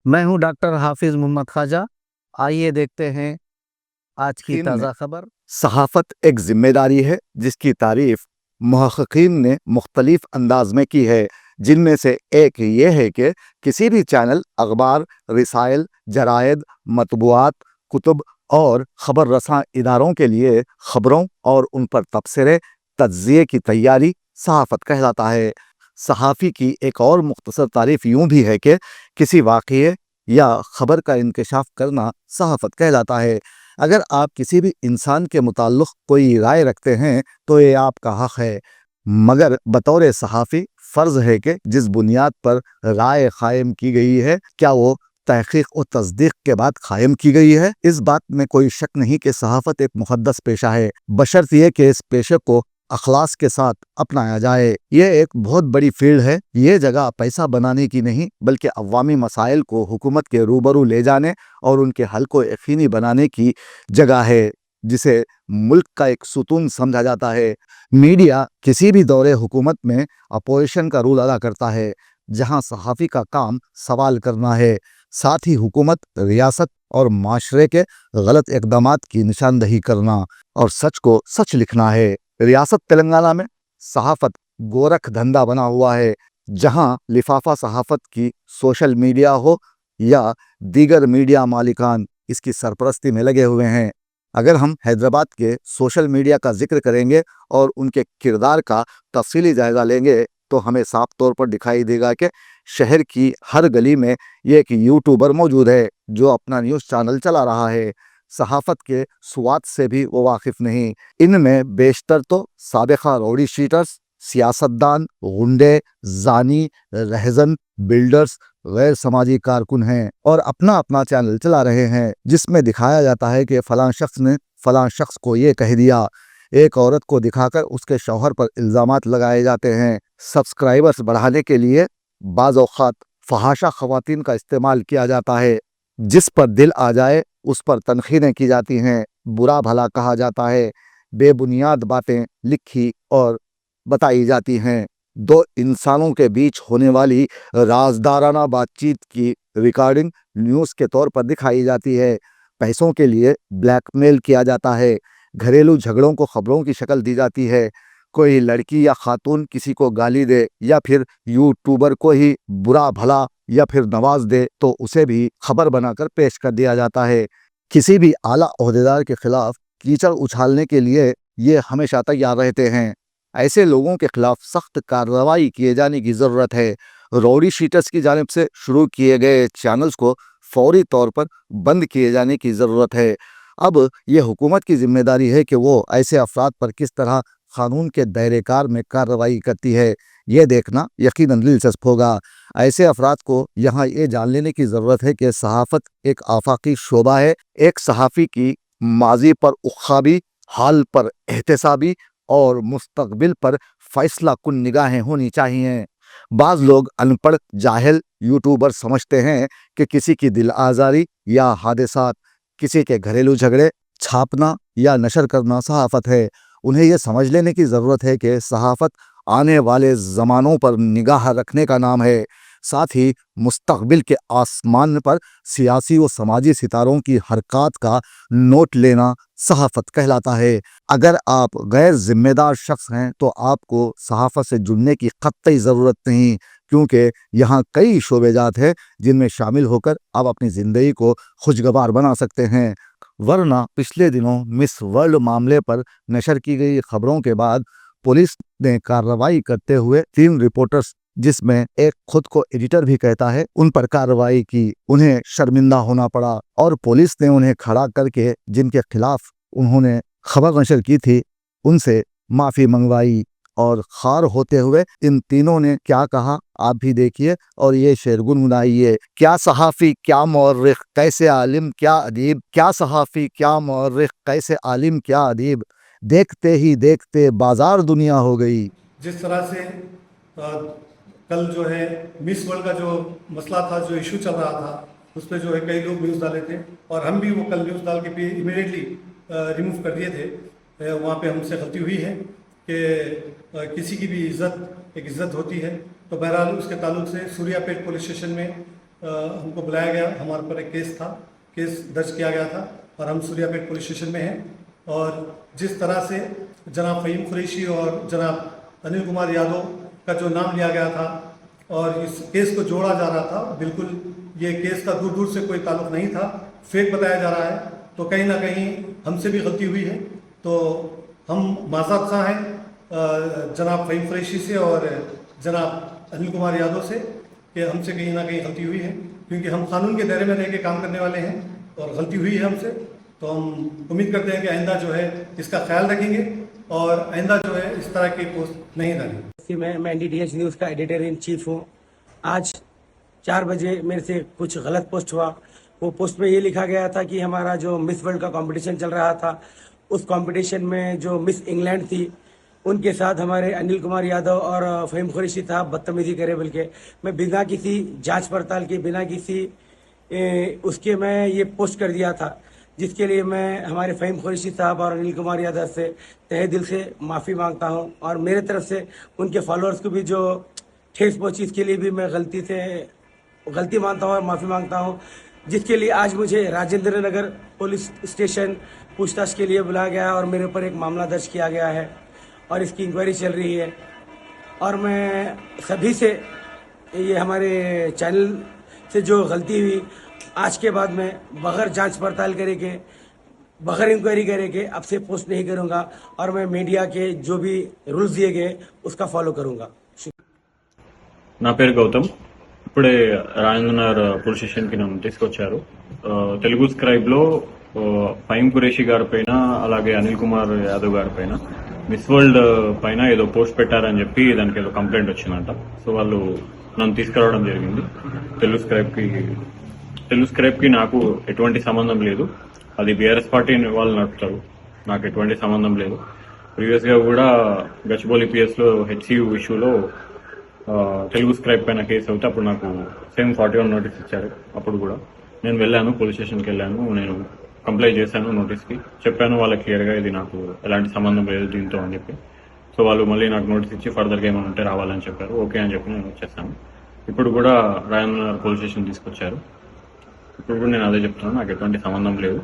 मैं हूं डॉक्टर हाफिज मोहम्मद ख्वाजा। आइए देखते हैं आज की मुहक्किकीन ने ताज़ा खबर। सहाफ़त एक ज़िम्मेदारी है जिसकी तारीफ़ मुहक्किकीन ने मुख्तलिफ अंदाज में की है, जिनमें से एक ये है कि किसी भी चैनल, अखबार, रिसाइल, जरायद, मतबूआत, कुतुब और ख़बर रसां इदारों के लिए ख़बरों और उन पर तबसरे तज्ज़िये की तैयारी सहाफ़त कहलाता है। सहाफ़ी की एक और मुख्तसर तारीफ़ यूँ भी है कि किसी वाक़ये या ख़बर का इंकशाफ करना सहाफ़त कहलाता है। अगर आप किसी भी इंसान के मुताल्लिक़ कोई राय रखते हैं तो ये आपका हक़ है, मगर बतौर सहाफ़ी फ़र्ज़ है कि जिस बुनियाद पर राय क़ायम की गई है, क्या वो तहक़ीक़ और तस्दीक़ के बाद क़ायम की गई है। इस बात में कोई शक नहीं कि सहाफ़त एक मुक़द्दस पेशा है, बशर्त ये कि इस पेशे को अखलास के साथ अपनाया जाए। ये एक बहुत बड़ी फील्ड है। ये जगह पैसा बनाने की नहीं, बल्कि अवामी मसाइल को हुकूमत के रूबरू ले जाने और उनके हल को यकीनी बनाने की जगह है, जिसे मुल्क का एक सुतून समझा जाता है। मीडिया किसी भी दौरे हुकूमत में अपोजिशन का रोल अदा करता है, जहां सहाफ़ी का काम सवाल करना है, साथ ही हुकूमत, रियासत और माशरे के गलत इक़दामात की निशानदही करना और सच को सच लिखना है। रियासत तेलंगाना में सहाफ़त गोरख धंधा बना हुआ है, जहां लिफाफा सहाफ़त की सोशल मीडिया हो या दीगर मीडिया मालिकान इसकी सरपरस्ती में लगे हुए हैं। अगर हम हैदराबाद के सोशल मीडिया का जिक्र करेंगे और उनके किरदार का तफसीली जायज़ा लेंगे तो हमें साफ तौर पर दिखाई देगा कि शहर की हर गली में ये एक यूट्यूबर मौजूद है जो अपना न्यूज़ चैनल चला रहा है। सहाफ़त के स्वाद से भी वो वाकिफ़ नहीं। इनमें बेशतर तो साबिक़ा रौडी शीटर्स, सियासतदान, गुंडे, जानी, रहज़न, बिल्डर्स, गैर समाजी कारकुन हैं और अपना अपना चैनल चला रहे हैं, जिसमें दिखाया जाता है कि फ़लाँ शख्स ने फ़लाँ शख्स को ये कह दिया। एक औरत को दिखाकर उसके शौहर पर इल्ज़ामात लगाए जाते हैं। सब्सक्राइबर्स बढ़ाने के लिए बाज़ औक़ात फ़हाशा ख़वातीन का इस्तेमाल किया जाता है। जिस पर दिल आ जाए उस पर तनख़ीनें की जाती हैं, बुरा भला कहा जाता है, बेबुनियाद बातें लिखी और बताई जाती हैं। दो इंसानों के बीच होने वाली राजदाराना बातचीत की रिकॉर्डिंग न्यूज़ के तौर पर दिखाई जाती है। पैसों के लिए ब्लैकमेल किया जाता है। घरेलू झगड़ों को खबरों की शक्ल दी जाती है। कोई लड़की या खातून किसी को गाली दे या फिर यूट्यूबर को ही बुरा भला या फिर नवाज दे तो उसे भी खबर बनाकर पेश कर दिया जाता है। किसी भी आला ओहदेदार के खिलाफ कीचड़ उछालने के लिए ये हमेशा तैयार रहते हैं। ऐसे लोगों के खिलाफ सख्त कार्रवाई किए जाने की ज़रूरत है। रौडी शीटर्स की जानिब से शुरू किए गए चैनल्स को फौरी तौर पर बंद किए जाने की ज़रूरत है। अब ये हुकूमत की जिम्मेदारी है कि वो ऐसे अफराद पर किस तरह कानून के दायरे कार में कार्रवाई करती है, ये देखना यकीनन दिलचस्प होगा। ऐसे अफराद को यहाँ ये जान लेने की ज़रूरत है कि सहाफ़त एक आफाकी शोबा है। एक सहाफ़ी की माजी पर उख्खाबी, हाल पर एहतसाबी और मुस्तकबिल पर फैसला कुन निगाहें होनी चाहिए। बाज़ लोग अनपढ़ जाहिल यूट्यूबर समझते हैं कि किसी की दिल आज़ारी या हादसात, किसी के घरेलू झगड़े छापना या नशर करना सहाफ़त है। उन्हें यह समझ लेने की ज़रूरत है कि सहाफ़त आने वाले ज़मानों पर निगाह रखने का नाम है, साथ ही मुस्तकबिल के आसमान पर सियासी व समाजी सितारों की हरकत का नोट लेना सहाफ़त कहलाता है। अगर आप गैर जिम्मेदार शख्स हैं तो आपको सहाफ़त से जुड़ने की क़त्ई ज़रूरत नहीं, क्योंकि यहाँ कई शोबेजात हैं जिनमें शामिल होकर आप अपनी ज़िंदगी को खुशगवार बना सकते हैं। वरना पिछले दिनों मिस वर्ल्ड मामले पर नशर की गई खबरों के बाद पुलिस ने कार्रवाई करते हुए 3 रिपोर्टर्स, जिसमें एक खुद को एडिटर भी कहता है, उन पर कार्रवाई की। उन्हें शर्मिंदा होना पड़ा और पुलिस ने उन्हें खड़ा करके जिनके खिलाफ उन्होंने खबर नशर की थी उनसे माफ़ी मंगवाई। और खार होते हुए इन तीनों ने क्या कहा आप भी देखिए और ये शेर गुनगुनाइए। क्या सहाफ़ी क्या मौर्रिख़ कैसे आलिम क्या अदीब, क्या सहाफ़ी क्या मौर्रिख़ कैसे आलिम क्या अदीब, देखते ही देखते बाजार दुनिया हो गई। जिस तरह से कल जो है मिस वर्ल्ड का जो मसला था, जो इशू चल रहा था, उस पर जो है कई लोग न्यूज़ डाले थे और हम भी वो कल न्यूज़ डाल के भी इमीडिएटली रिमूव कर दिए थे। वहाँ पे हमसे गलती हुई है कि किसी की भी इज़्ज़त एक इज़्ज़त होती है। तो बहरहाल उसके ताल्लुक से सूर्यापेट पुलिस स्टेशन में हमको बुलाया गया, हमारे पर एक केस दर्ज किया गया था और हम सूर्यापेट पुलिस स्टेशन में हैं। और जिस तरह से जनाब फ़हीम कुरैशी और जनाब अनिल कुमार यादव का जो नाम लिया गया था और इस केस को जोड़ा जा रहा था, बिल्कुल ये केस का दूर दूर से कोई ताल्लुक़ नहीं था, फेक बताया जा रहा है। तो कहीं ना कहीं हमसे भी गलती हुई है, तो हम माज़रत ख़्वाह हैं जनाब फ़हीम कुरैशी से और जनाब अनिल कुमार यादव से कि हमसे कहीं ना कहीं गलती हुई है, क्योंकि हम कानून के दायरे में रह के काम करने वाले हैं और गलती हुई है हमसे। तो हम उम्मीद करते हैं कि आइंदा जो है इसका ख्याल रखेंगे और आइंदा जो है इस तरह की पोस्ट नहीं डालेंगे। मैं NDTH न्यूज़ का एडिटर इन चीफ हूँ। आज 4 बजे मेरे से कुछ गलत पोस्ट हुआ। वो पोस्ट में ये लिखा गया था कि हमारा जो मिस वर्ल्ड का कंपटीशन चल रहा था, उस कंपटीशन में जो मिस इंग्लैंड थी उनके साथ हमारे अनिल कुमार यादव और फ़हीम कुरैशी साहब बदतमीजी करे। बल्कि मैं बिना किसी जांच पड़ताल के, बिना किसी उसके मैं ये पोस्ट कर दिया था, जिसके लिए मैं हमारे फ़हीम कुरैशी साहब और अनिल कुमार यादव से तहे दिल से माफ़ी मांगता हूं। और मेरे तरफ से उनके फॉलोअर्स को भी जो ठेस पहुंची, इसके लिए भी मैं गलती मानता हूं और माफ़ी मांगता हूं, जिसके लिए आज मुझे राजेंद्र नगर पुलिस स्टेशन पूछताछ के लिए बुलाया गया और मेरे ऊपर एक मामला दर्ज किया गया है और इसकी इंक्वायरी चल रही है। और मैं सभी से ये हमारे चैनल से जो गलती हुई, आज के बाद मैं बगैर जांच पड़ताल करे के, बगैर इंक्वायरी करे के अब से पोस्ट नहीं करूंगा और मैं मीडिया के जो भी रूल्स दिए गए उसका फॉलो करूंगा। నా పేరు గౌతమ్. ఇప్పుడే రాజేంద్రనగర్ పోలీస్ స్టేషన్ కి నన్ను తీసుకొచ్చారు. తెలుగు స్క్రైబ్ లో ఫహీం కురైషీ గారి పైన, అలాగే అనిల్ కుమార్ యాదవ్ గారి పైన మిస్ వరల్డ్ పైన ఏదో పోస్ట్ పెట్టారని చెప్పి దానికి ఏదో కంప్లైంట్ వచ్చిందంట. సో వాళ్ళు నన్ను తీసుకురావడం జరిగింది. తెలుగు స్క్రైబ్ కి నాకు ఎటువంటి సంబంధం లేదు. అది బీఆర్ఎస్ పార్టీ వాళ్ళు నడుపుతారు, నాకు ఎటువంటి సంబంధం లేదు. ప్రీవియస్ గా కూడా గచ్చిబౌలి పిఎస్ లో HCU ఇష్యూలో తెలుగు స్క్రైబ్ పైన కేసు అవుతే అప్పుడు నాకు సేమ్ 41 నోటీస్ ఇచ్చారు. అప్పుడు కూడా నేను వెళ్ళాను, పోలీస్ స్టేషన్కి వెళ్ళాను, నేను కంప్లైంట్ చేశాను, నోటీస్కి చెప్పాను వాళ్ళకి క్లియర్గా ఇది నాకు ఎలాంటి సంబంధం లేదు దీంతో అని చెప్పి. సో వాళ్ళు మళ్ళీ నాకు నోటీస్ ఇచ్చి ఫర్దర్గా ఏమైనా ఉంటే రావాలని చెప్పారు. ఓకే అని చెప్పి నేను వచ్చేసాను. ఇప్పుడు కూడా రాజేంద్రనగర్ పోలీస్ స్టేషన్ తీసుకొచ్చారు. ఇప్పుడు కూడా నేను అదే చెప్తున్నాను, నాకు ఎటువంటి సంబంధం లేదు.